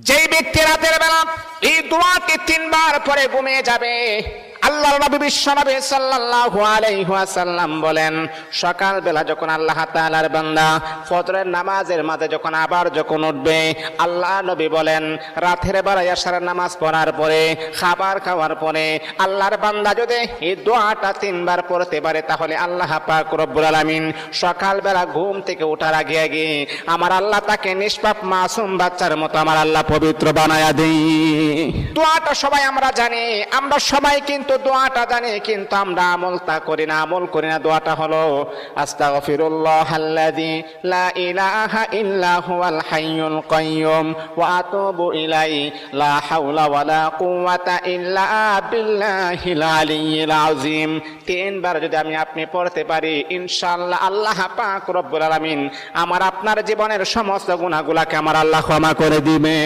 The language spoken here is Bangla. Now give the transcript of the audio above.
যেই ব্যক্তি রাতের বেলা এই দোয়াটি 3 বার পরে ঘুমিয়ে যাবে, আল্লাহর নবী বিশ্বনবী সাল্লাল্লাহু আলাইহি ওয়াসাল্লাম বলেন, সকাল বেলা যখন আল্লাহ তাআলার বান্দা ফজরের নামাজের মাঝে যখন উঠবে, আল্লাহ নবী বলেন রাতের বেলা এশারের নামাজ পড়ার পরে, খাবার খাওয়ার পরে আল্লাহর বান্দা যদি এই দোয়াটা 3 বার পড়তে পারে, তাহলে আল্লাহ পাক রব্বুল আলামিন সকাল বেলা ঘুম থেকে ওঠার আগে আগে আমার আল্লাহ তাকে নিষ্পাপ মাসুম বাচ্চার মতো আমার আল্লাহ পবিত্র বানায়া দেই। দোয়াটা সবাই আমরা জানি, আমরা সবাই কিন্তু দোয়াটা জানি, কিন্তু আমরা আমল করি না। দোয়াটা হলো আস্তাগফিরুল্লাহাল্লাযী লা ইলাহা ইল্লা হুয়াল হাইয়ুল কাইয়্যুম ওয়া আতুবু ইলাইহি লা হাওলা ওয়ালা কুওয়াতা ইল্লা বিল্লাহিল আলিয়্যিল আযীম। 3 বার যদি আপনি পড়তে পারি, ইনশাআল্লাহ আল্লাহ পাক রব্বুল আলামিন আমার আপনার জীবনের সমস্ত গুনাহগুলোকে আমার আল্লাহ ক্ষমা করে দিবে।